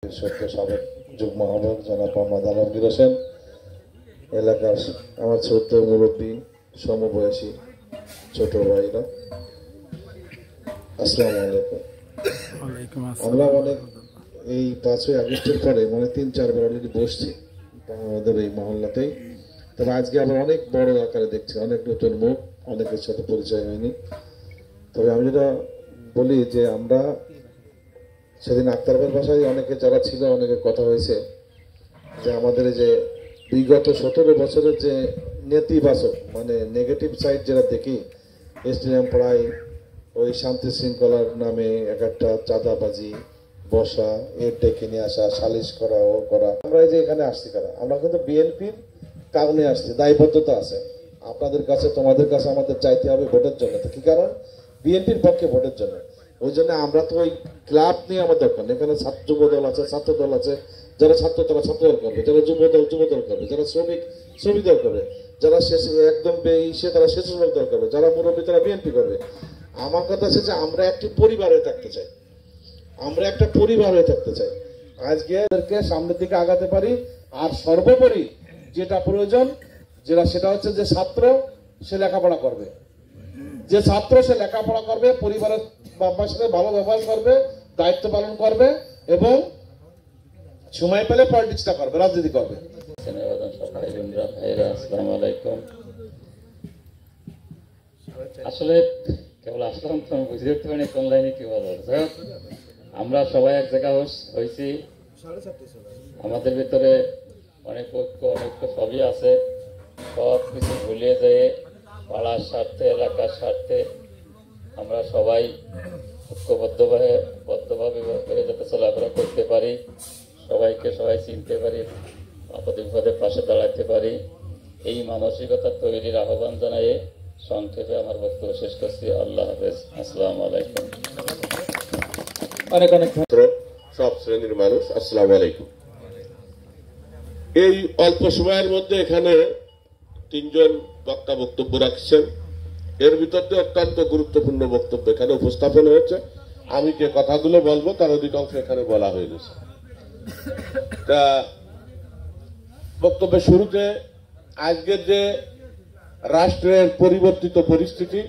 সত্য সাবেক যুগ্ম আহ্বায়ক জনাব মোহাম্মদ আলমগীর হোসেন, এলাকার আমার ছোট্ট মুরব্বী সমবয়সী ছোট ভাইরা, আসসালামু আলাইকুম। আমরা অনেক এই 5ই আগস্টের পরে 3-4 বার অলরেডি বসছি আমাদের এই মহল্লাতেই। তবে আজকে আমরা অনেক বড় আকারে দেখছি, অনেক নতুন মুখ, অনেকের সাথে পরিচয় হয়নি। তবে আমি যেটা বলি যে আমরা সেদিন আক্তারবের বাসায় অনেকে যারা ছিল, অনেকের কথা হয়েছে যে আমাদের যে বিগত 17 বছরের যে নেতিবাচক নেগেটিভ সাইড যেটা দেখি, স্টেডিয়াম পাড়ায় ওই শান্তি শৃঙ্খলার নামে একটা চাঁদাবাজি, বসা, এর ডেকে নিয়ে আসা, সালিশ করা, ও করা। আমরা এই যে এখানে আসছি কারা, আমরা কিন্তু বিএনপির কারণে আসছি, দায়বদ্ধতা আছে আপনাদের কাছে, তোমাদের কাছে আমাদের চাইতে হবে ভোটের জন্য। তো কি কারণ? বিএনপির পক্ষে ভোটের জন্য। ওই জন্য আমরা তো ওই ক্লাব নিয়ে আমার দরকার নেই। এখানে যুব দল আছে, ছাত্র দল আছে, যারা ছাত্র তারা ছাত্র দল করবে, যারা যুব দল যুব দল করবে, যারা শ্রমিক শ্রমিক দল করবে, যারা শেষে একদম সে তারা স্বেচ্ছাসেবক দল করবে, যারা মুরব্বী তারা বিএনপি করবে। আমার কথা হচ্ছে যে আমরা একটি পরিবার হয়ে থাকতে চাই, আমরা একটা পরিবার হয়ে থাকতে চাই। আজকে এদেরকে সামনের দিকে আগাতে পারি। আর সর্বোপরি যেটা প্রয়োজন, সেটা হচ্ছে যে ছাত্র সে লেখাপড়া করবে, যে ছাত্র সে লেখাপড়া করবে, পরিবারের বাবার সাথে ভালো ব্যবহার করবে, দায়িত্ব পালন করবে এবং সময় পেলে পলিটিক্সটা করবে, রাজনীতি করবে। আসসালামু আলাইকুম। আসলে কেবল আসলাম তো বুঝতে উঠতে পারিনি কোন লাইনে কি বলো। আমরা সবাই এক জায়গা হয়েছি, আমাদের ভিতরে অনেক ঐক্য সবই আছে। সব কিছু ভুলিয়ে যেয়ে পাড়ার স্বার্থে, এলাকার স্বার্থে আমরা সবাই ঐক্যবদ্ধভাবে যাতে চলাফেরা করতে পারি, সবাইকে সবাই চিনতে পারি, আপদে বিপদে পাশে দাঁড়াতে পারি, এই মানসিকতা তৈরির আহ্বান জানিয়ে সংক্ষেপে আমার বক্তব্য শেষ করছি। আল্লাহ হাফেজ। আসসালামু আলাইকুম। অনেক অনেক সব শ্রেণীর মানুষ, আসসালামু আলাইকুম। এই অল্প সময়ের মধ্যে এখানে 3 জন বক্তা বক্তব্য রাখছেন। এর ভিতরে অত্যন্ত গুরুত্বপূর্ণ বক্তব্য এখানে উপস্থাপন হয়েছে। আমি যে কথাগুলো বলবো তার অধিকাংশ এখানে বলা হয়ে গেছে। তা বক্তব্যের শুরুতে আজকের যে রাষ্ট্রের পরিবর্তিত পরিস্থিতি,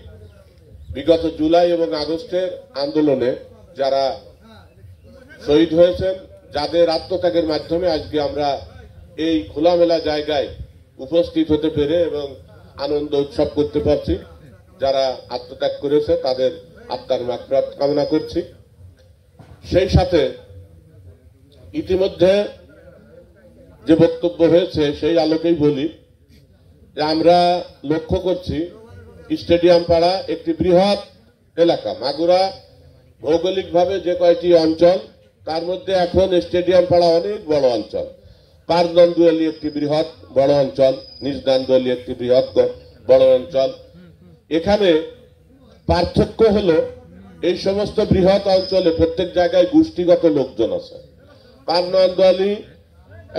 বিগত জুলাই এবং আগস্টের আন্দোলনে যারা শহীদ হয়েছেন, যাদের আত্মত্যাগের মাধ্যমে আজকে আমরা এই খোলামেলা জায়গায় উপস্থিত হতে পেরে এবং আনন্দ উৎসব করতে পারছি, যারা আত্মত্যাগ করেছে তাদের আত্মার মাগফিরাত কামনা করছি। সেই সাথে ইতিমধ্যে যে বক্তব্য হয়েছে সেই আলোকেই বলি যে আমরা লক্ষ্য করছি স্টেডিয়াম পাড়া একটি বৃহৎ এলাকা। মাগুরা ভৌগোলিকভাবে যে কয়টি অঞ্চল, তার মধ্যে এখন স্টেডিয়াম পাড়া অনেক বড় অঞ্চল। পারদন্দুয়ালি একটি বৃহৎ বড় অঞ্চল, নিজদানদুয়ালি একটি বৃহৎ বড় অঞ্চল। এখানে পার্থক্য হলো এই সমস্ত বৃহৎ অঞ্চলে প্রত্যেক জায়গায় গোষ্ঠীগত লোকজন আছে। পারদন্দুয়ালি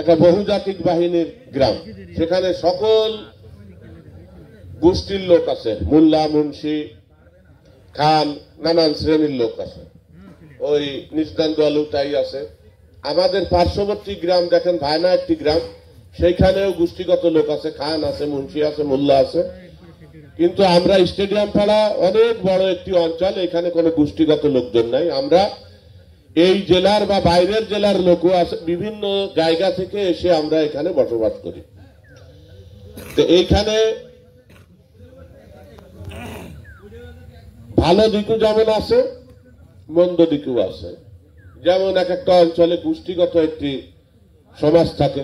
একটা বহুজাতিক বাহিনীর গ্রাম, সেখানে সকল গোষ্ঠীর লোক আছে, মোল্লা, মুন্সি, খান, নানান শ্রেণীর লোক আছে। ওই নিজদানদুয়ালিও তাই আছে। আমাদের পার্শ্ববর্তী গ্রাম দেখেন ভায়না একটি গ্রাম, সেইখানেও গোষ্ঠীগত লোক আছে, খান আছে, মুন্সি আছে, মোল্লা আছে। কিন্তু আমরা স্টেডিয়াম পাড়া অনেক বড় একটি অঞ্চল, এখানে কোনো গোষ্ঠীগত লোকজন নাই। আমরা এই জেলার বা বাইরের জেলার লোকও আছে, বিভিন্ন জায়গা থেকে এসে আমরা এখানে বসবাস করি। তো এইখানে ভালো দিকও যেমন আছে, মন্দ দিকও আছে। যেমন এক একটা অঞ্চলে গোষ্ঠীগত একটি সমাজ থাকে,